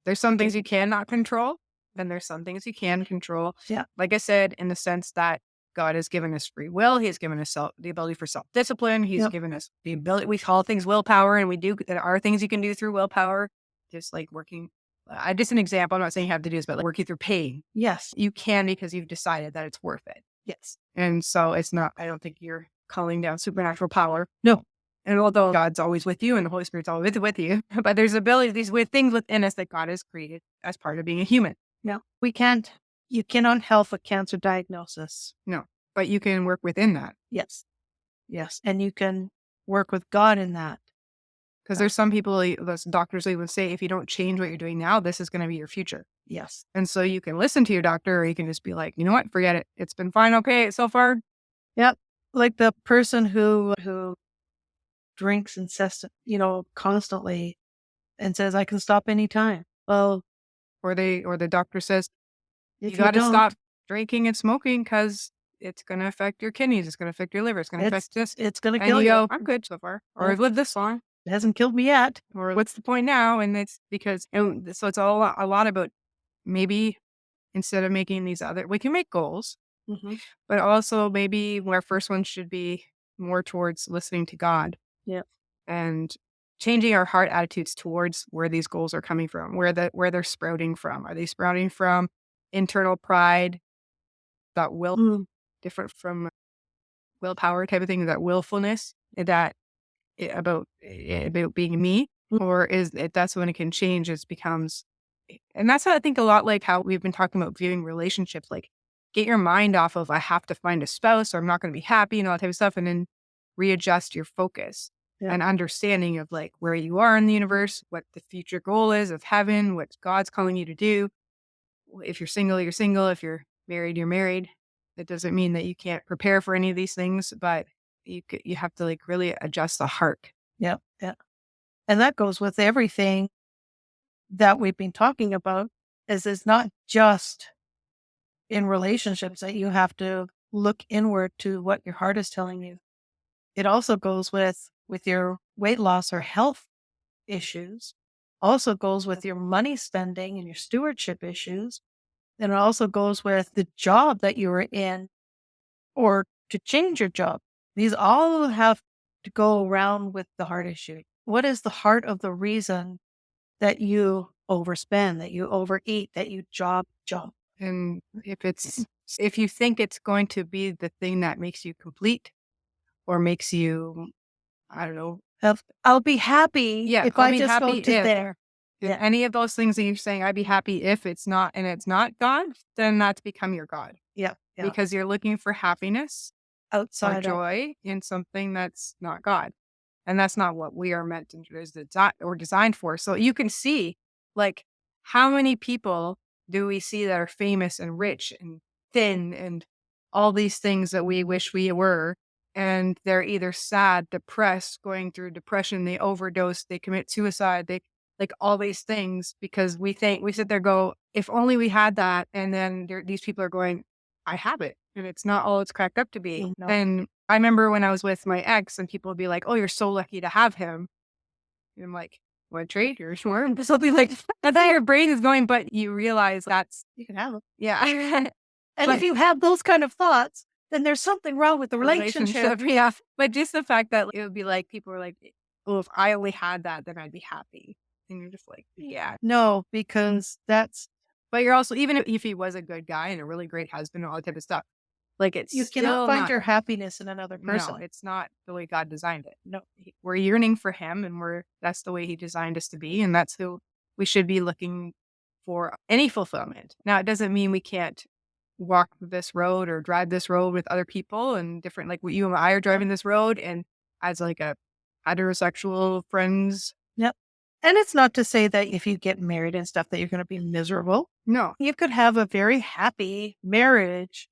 There's some things you cannot control, and there's some things you can control. Yeah. Like I said, in the sense that God has given us free will. He has given us the ability for self-discipline. He's given us the ability, we call things willpower, and there are things you can do through willpower, just like working. Just an example, I'm not saying you have to do this, but like working through pain. Yes. You can because you've decided that it's worth it. Yes. And so it's not, I don't think you're calling down supernatural power. No. And although God's always with you and the Holy Spirit's always with you, but there's these things within us that God has created as part of being a human. No, you cannot help a cancer diagnosis. No, but you can work within that. Yes. Yes. And you can work with God in that. Because there's some people, those doctors even say, if you don't change what you're doing now, this is going to be your future. Yes. And so you can listen to your doctor or you can just be like, you know what, forget it. It's been fine. Okay. So far. Yep. Like the person who drinks constantly and says, I can stop anytime. Well, or the doctor says, you got to stop drinking and smoking because it's going to affect your kidneys. It's going to affect your liver. It's going to affect this. It's going to and kill you. Go, I'm good so far. Or I've lived this long. It hasn't killed me yet. Or what's the point now? And it's because, and so it's a lot about maybe instead of making we can make goals, but also maybe our first one should be more towards listening to God. Yeah. And changing our heart attitudes towards where these goals are coming from, where they're sprouting from. Are they sprouting from internal pride, that will different from willpower type of thing, that willfulness, that about being me, or is it that's when it can change? It becomes, and that's how I think a lot like how we've been talking about viewing relationships. Like, get your mind off of I have to find a spouse or I'm not going to be happy and all that type of stuff, and then readjust your focus. And understanding of like where you are in the universe, what the future goal is of heaven, what God's calling you to do. If you're single, you're single. If you're married, you're married. That doesn't mean that you can't prepare for any of these things, but you have to like really adjust the heart. Yeah. Yeah. And that goes with everything that we've been talking about, is it's not just in relationships that you have to look inward to what your heart is telling you. It also goes with your weight loss or health issues, also goes with your money spending and your stewardship issues. And it also goes with the job that you were in or to change your job. These all have to go around with the heart issue? What is the heart of the reason that you overspend, that you overeat, that you jump? And if you think it's going to be the thing that makes you complete or makes you, I don't know. I'll be happy if I'll I be just go happy to if there. if any of those things that you're saying, I'd be happy if it's not, and it's not God, then that's become your God. Yeah. Because you're looking for happiness or Outside of joy in something that's not God. And that's not what we are meant to or designed for. So you can see, like, how many people do we see that are famous and rich and thin and all these things that we wish we were. And they're either sad, depressed, going through depression, they overdose, they commit suicide, they like all these things because we sit there go, if only we had that. And then these people are going, I have it. And it's not all it's cracked up to be. No. And I remember when I was with my ex and people would be like, oh, you're so lucky to have him. And I'm like, what trade? You're sure? Something like that's how your brain is going, but you realize you can have it. yeah. And if you have those kind of thoughts, then there's something wrong with the relationship. Yeah. But just the fact that it would be like, people were like, oh, if I only had that, then I'd be happy. And you're just like, yeah. No, because but you're also, even if he was a good guy and a really great husband and all that type of stuff, like you still cannot find not your happiness in another person. No, it's not the way God designed it. No. We're yearning for him and that's the way he designed us to be. And that's who we should be looking for any fulfillment. Now, it doesn't mean we can't walk this road or drive this road with other people and different, like you and I are driving this road and as like a heterosexual friends. Yep. And it's not to say that if you get married and stuff that you're going to be miserable. No. You could have a very happy marriage,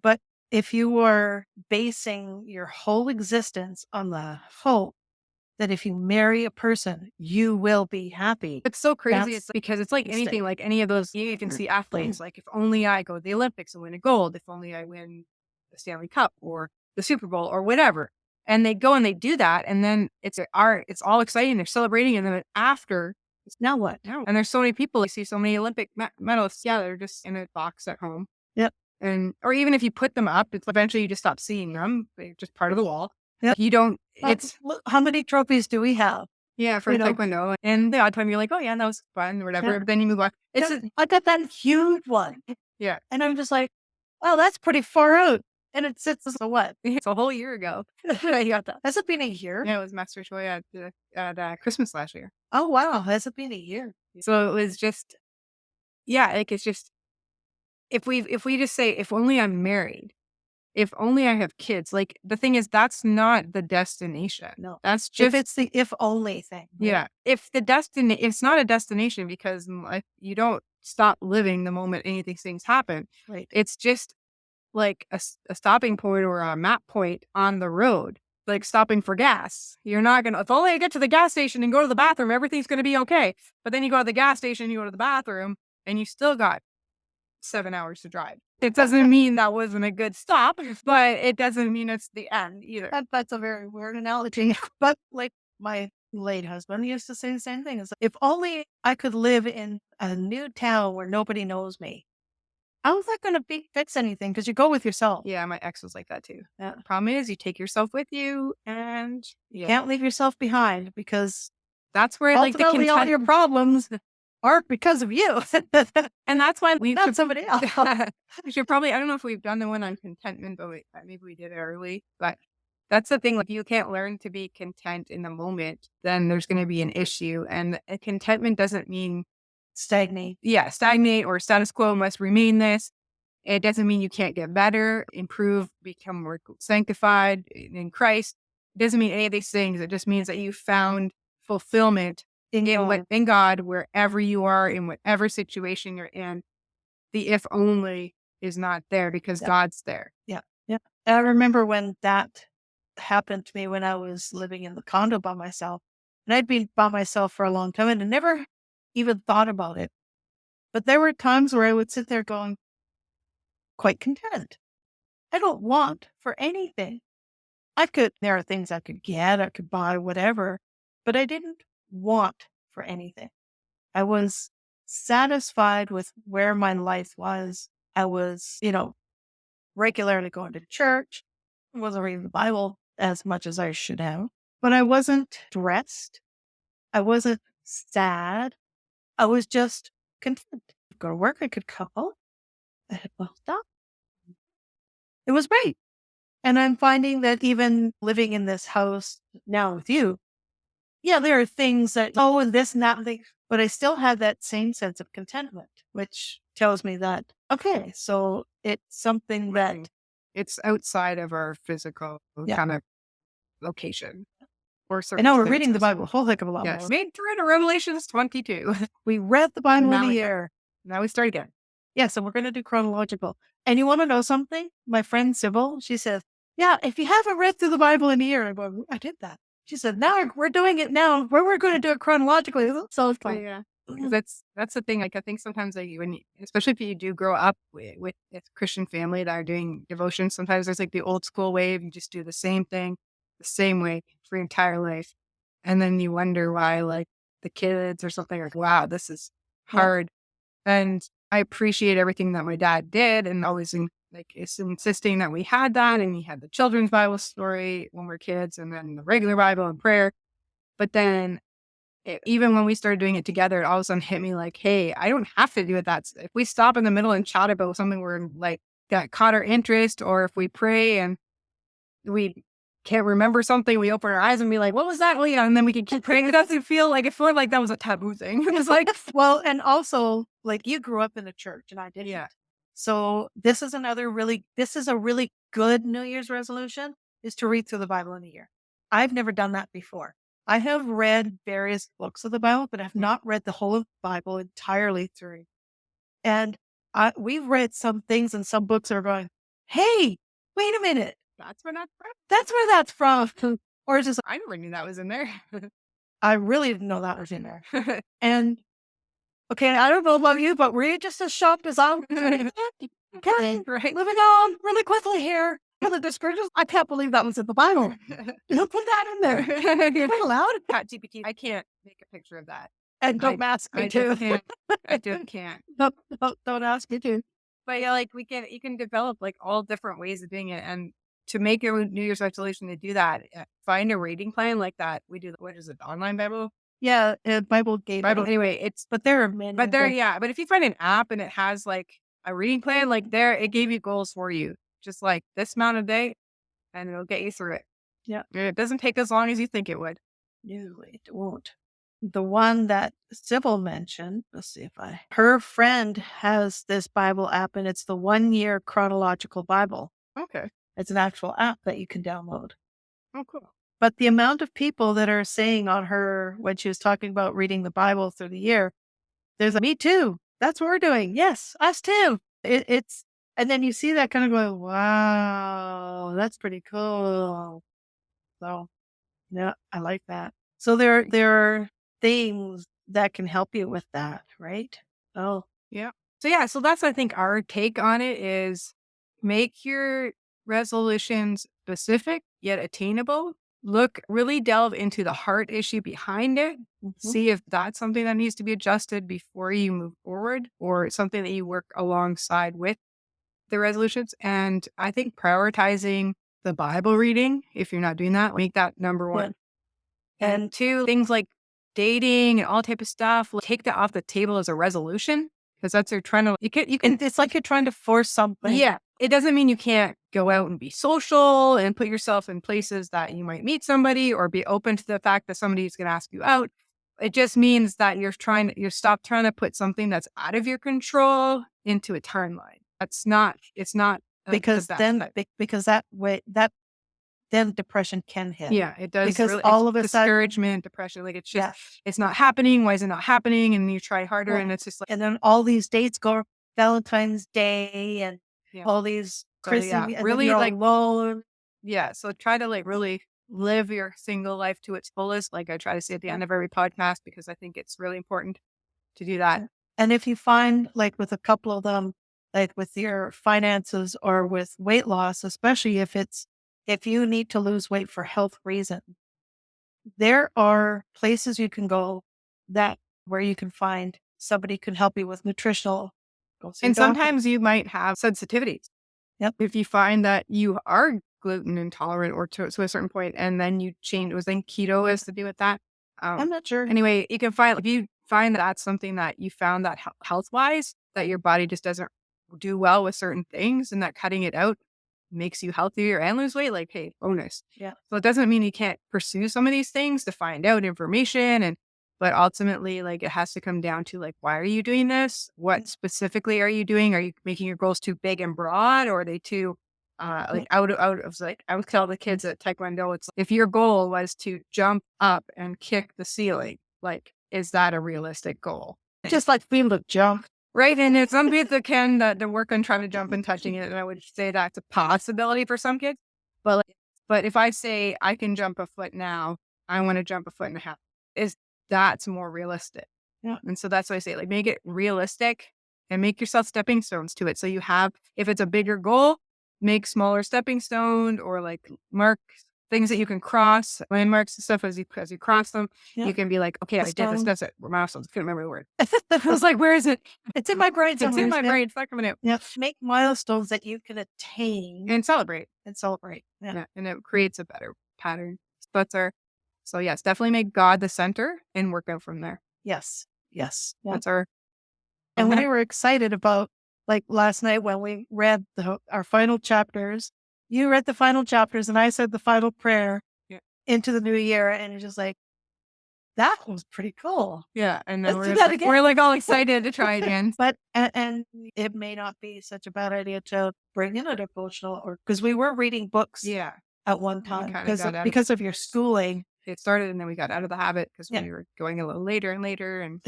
but if you are basing your whole existence on the hope that if you marry a person, you will be happy. It's so crazy. It's because it's like mistake. anything, like any of those, you even see athletes, like if only I go to the Olympics and win a gold, if only I win the Stanley Cup or the Super Bowl or whatever. And they go and they do that. And then it's all exciting. They're celebrating. And then after, now what? No. And there's so many people, you see so many Olympic medalists. Yeah, they're just in a box at home. Yep. And, or even if you put them up, it's eventually you just stop seeing them. They're just part of the wall. Yep. You don't, look, how many trophies do we have? Yeah, for taekwondo. And the odd time you're like, oh yeah, that was fun or whatever. Yeah. But then you move on. I got that huge one. Yeah. And I'm just like, oh, that's pretty far out. And it sits so what? It's a whole year ago. I got that. Has it been a year? Yeah, it was Master Choi at Christmas last year. Oh wow, has it been a year? So it was just, yeah, like it's just, if we just say, if only I'm married, if only I have kids, like the thing is, that's not the destination. No, that's just, if it's the if only thing. Right? Yeah. If it's not a destination because you don't stop living the moment anything things happen. Right. It's just like a stopping point or a map point on the road, like stopping for gas. You're not going to, if only I get to the gas station and go to the bathroom, everything's going to be okay. But then you go to the gas station, you go to the bathroom and you still got 7 hours to drive. It doesn't mean that wasn't a good stop, but it doesn't mean it's the end either. That's a very weird analogy. But like my late husband used to say the same thing. It's like, if only I could live in a new town where nobody knows me. How's that going to fix anything? Because you go with yourself. Yeah, my ex was like that too. The problem is you take yourself with you and you can't leave yourself behind because that's where like all your problems aren't because of you. And that's why not somebody else. We should probably, I don't know if we've done the one on contentment, but maybe we did it early. But that's the thing. Like, you can't learn to be content in the moment, then there's going to be an issue. And contentment doesn't mean stagnate. Yeah, stagnate or status quo must remain this. It doesn't mean you can't get better, improve, become more sanctified in Christ. It doesn't mean any of these things. It just means that you found fulfillment in God, wherever you are, in whatever situation you're in. The if only is not there because God's there. Yeah. Yeah. I remember when that happened to me when I was living in the condo by myself. And I'd been by myself for a long time and I never even thought about it. But there were times where I would sit there going, quite content. I don't want for anything. There are things I could get, I could buy, whatever, but I didn't want for anything. I was satisfied with where my life was. I was, regularly going to church. I wasn't reading the Bible as much as I should have, but I wasn't stressed. I wasn't sad. I was just content. I'd go to work. I could come home. I had well done. It was great. And I'm finding that even living in this house now with you, yeah, there are things that, oh, and this and that, and thing, but I still have that same sense of contentment, which tells me that, okay, so it's something that, It's outside of our physical kind of location. Or and now we're reading the Bible a whole heck of a lot more. Made through to Revelations 22. We read the Bible in a year. Now we start again. Yeah, so we're going to do chronological. And you want to know something? My friend Sybil, she says, yeah, if you haven't read through the Bible in a year, I go, I did that. She said, now we're doing it now. We're going to do it chronologically. So it's fun. Yeah. That's the thing. Like, I think sometimes, like, especially if you do grow up with a Christian family that are doing devotion, sometimes there's like the old school way of you just do the same thing the same way for your entire life. And then you wonder why, like, the kids or something are like, wow, this is hard. Yeah. And I appreciate everything that my dad did, and always is insisting that we had that. And he had the children's Bible story when we were kids, and then the regular Bible and prayer. But then even when we started doing it together, it all of a sudden hit me like, hey, I don't have to do it. If we stop in the middle and chat about something we're like that caught our interest, or if we pray and we can't remember something, we open our eyes and be like, what was that? Well, yeah, and then we can keep praying. It doesn't feel like that was a taboo thing. It was like, well, and also, like, you grew up in a church and I didn't. Yeah. So this is a really good New Year's resolution, is to read through the Bible in a year. I've never done that before. I have read various books of the Bible, but I've not read the whole of the Bible entirely through. And we've read some things, and some books are going, hey, wait a minute. That's where that's from? That's where that's from. Or it's just, I never knew that was in there. I really didn't know that was in there. And okay, I don't know about you, but were you just as shocked as I was? Okay, right. Moving on really quickly here. The discouragement, I can't believe that was in the Bible. Don't put that in there. You're not allowed. ChatGPT, I can't make a picture of that. And don't ask me to. I just can't. Don't ask me to. But yeah, like you can develop like all different ways of doing it. And to make a New Year's resolution to do that, find a reading plan like that. We do, what is it, online Bible? Yeah, Bible Gate. Anyway, but there are many. But but if you find an app and it has like a reading plan, like it gave you goals for you. Just like this amount of day, and it'll get you through it. Yeah. It doesn't take as long as you think it would. No, it won't. The one that Sybil mentioned, let's see her friend has this Bible app, and it's the 1 year chronological Bible. Okay. It's an actual app that you can download. Oh, cool. But the amount of people that are saying on her, when she was talking about reading the Bible through the year, there's me too. That's what we're doing. Yes, us too. It's, and then you see that kind of going, wow, that's pretty cool. So, yeah, I like that. So there are things that can help you with that, right? Oh, yeah. So that's, I think, our take on it is make your resolutions specific yet attainable. Really delve into the heart issue behind it. Mm-hmm. See if that's something that needs to be adjusted before you move forward, or something that you work alongside with the resolutions. And I think prioritizing the Bible reading, if you're not doing that, make that number one. Yeah. And two, things like dating and all type of stuff, take that off the table as a resolution, because that's you're trying to, you can, it's like you're trying to force something. Yeah. It doesn't mean you can't go out and be social and put yourself in places that you might meet somebody, or be open to the fact that somebody's going to ask you out. It just means that you're stop trying to put something that's out of your control into a timeline. It's not because that way then depression can hit. Yeah, it does. Because all of a sudden, discouragement, depression, like it's just, it's not happening. Why is it not happening? And you try harder, and it's just like, and then all these dates go, Valentine's Day and all these Christmas, really like alone. Yeah. So try to like really live your single life to its fullest. Like I try to say at the end of every podcast, because I think it's really important to do that. And if you find, like with a couple of them, like with your finances or with weight loss, especially if you need to lose weight for health reasons, there are places you can go where you can find somebody can help you with nutritional. And sometimes you might have sensitivities. Yep. If you find that you are gluten intolerant or to a certain point, and then you change. It was then keto is to do with that. I'm not sure. Anyway, you can find if you find that that's something that you found that health wise that your body just doesn't do well with certain things, and that cutting it out makes you healthier and lose weight. Like, hey, bonus. Yeah. So it doesn't mean you can't pursue some of these things to find out information but ultimately, like, it has to come down to, like, why are you doing this? What specifically are you doing? Are you making your goals too big and broad, or are they too, like, out of, like, I would tell the kids at Taekwondo, it's if your goal was to jump up and kick the ceiling, like, is that a realistic goal? Just like we look jump. Right. And it's some kids that can that work on trying to jump and touching it. And I would say that's a possibility for some kids. But if I say I can jump a foot now, I want to jump a foot and a half. That's more realistic. Yeah. And so that's why I say, like, make it realistic and make yourself stepping stones to it. So you have, if it's a bigger goal, make smaller stepping stone or like mark things that you can cross, landmarks and stuff as you cross them. Yeah. You can be like, okay, I did this. That's it. We're milestones. Couldn't remember the word. I was like, where is it? It's in my brain. It's in my brain. It's not coming out. Yeah. Make milestones that you can attain and celebrate. Yeah. And it creates a better pattern. So yes, definitely make God the center and work out from there. Yes. Yes. Yeah. That's our. And we were excited about, like, last night when we read our final chapters. You read the final chapters, and I said the final prayer into the new year, and it's just like, that was pretty cool. Yeah, and then we're like all excited to try again. But and it may not be such a bad idea to bring in a devotional, or because we were reading books. At one time because of your schooling. It started and then we got out of the habit because we were going a little later and later. And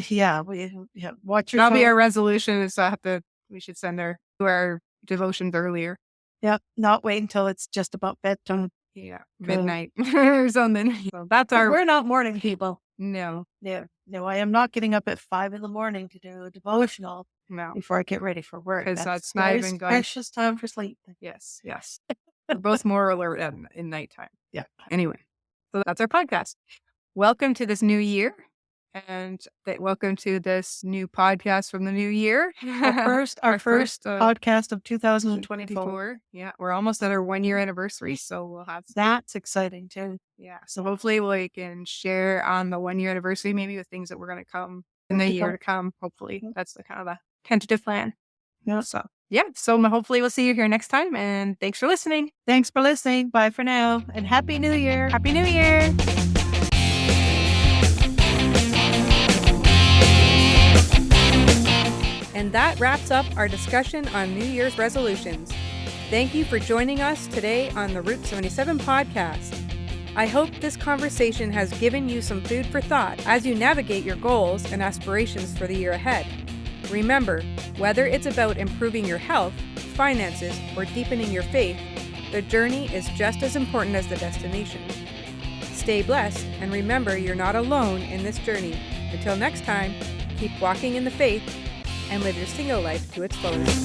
watch your. That'll be our resolution is we should send our devotions earlier. Yeah, not wait until it's just about bedtime. Yeah, midnight or something. So that's we're not morning people. No. I am not getting up at 5 a.m. to do a devotional. No, before I get ready for work. Because that's not even going. Precious time for sleep. Yes. We're both more alert in nighttime. Yeah. Anyway, so that's our podcast. Welcome to this new year. And welcome to this new podcast from the new year. Our first podcast of 2024. Yeah, we're almost at our 1 year anniversary, so we'll have. That's exciting too. Yeah, so hopefully we can share on the 1 year anniversary, maybe with things that we're going to come in the year to come. Hopefully, that's the kind of the tentative plan. Yeah. So hopefully we'll see you here next time. And thanks for listening. Bye for now, and Happy New Year. Happy New Year. And that wraps up our discussion on New Year's resolutions. Thank you for joining us today on the Route 77 podcast. I hope this conversation has given you some food for thought as you navigate your goals and aspirations for the year ahead. Remember, whether it's about improving your health, finances, or deepening your faith, the journey is just as important as the destination. Stay blessed, and remember you're not alone in this journey. Until next time, keep walking in the faith and live your single life to its fullest.